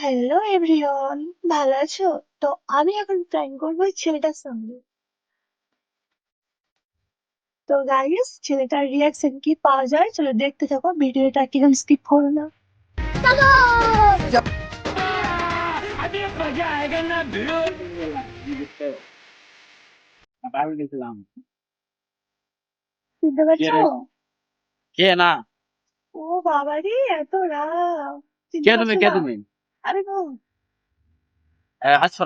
Hello everyone, ভালো আছো? তো আমি এখন প্ল্যান করবো ওই ছেলেটার সঙ্গে। তো গাইস, ছেলেটার রিয়াকশন কি পাওয়া যায় চলো দেখতে থাকো, ভিডিওটা কিরকম স্কিপ করো না। अभी मजा आएगा ना भिड़ो আবার গেছিলাম শুনতে কে পাচ্ছো? রে? কে না ও বাবা রে, এত রাগ! চিনতে কে তুমি পারছো কে না? তুমি আরে গো, হাসছো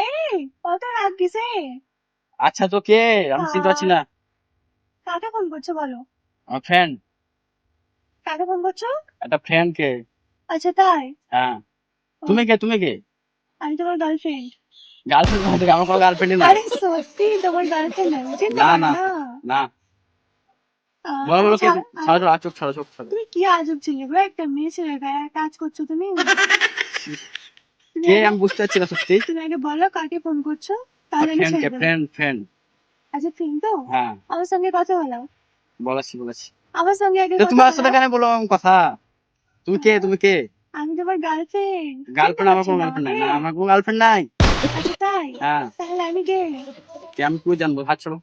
এই কত রাগ দিছে! আচ্ছা তো কে আমি চিনতে পারছি আহ, না কাকে ফোন করছো বলো? আমার ফ্রেন্ড কাকে ফোন করছো? একটা ফ্রেন্ড কে আচ্ছা তাই? হ্যাঁ ও, তুমি কে আমি তোমার গার্লফ্রেন্ড। গার্লফ্রেন্ড কোথা থেকে আমার কোনো গার্লফ্রেন্ডই নাই আরে সত্যি তোমার গার্লফ্রেন্ড, আমি চিনতে না পারো না না? না বলো কে আচ্ছা, ছাড়ো ছাড়ো, চোখ ছাড়ো তুমি কি আজব ছেলে গো, একটা মেয়ে ছেলের গায়ে কাজ করছো তুমি। তুমি কে আগে আমি বুঝতে পারছি না সত্যি তুমি আগে বলো কাকে ফোন করছো, তাহলে আমি ফ্রেন্ড কে ছেড়ে দেবো। ফ্রেন্ড আচ্ছা ফিন তো, হ্যাঁ আমার সঙ্গে কথা বলো। বলেছি আমার সঙ্গে আগে তো কথা তোমার বলো। সাথে কেন বলো আমি কথা তুমি কে আমি তোমার গার্লফ্রেন্ড, চিনতে গার্লফ্রেন্ড আমার পারছো কোনো না গার্লফ্রেন্ড নাই আমাকে? না আমার কোনো গার্লফ্রেন্ড নাই আচ্ছা তাই? হ্যাঁ তাহলে আমি গে। আমি কি জানবো হাত ছাড়ো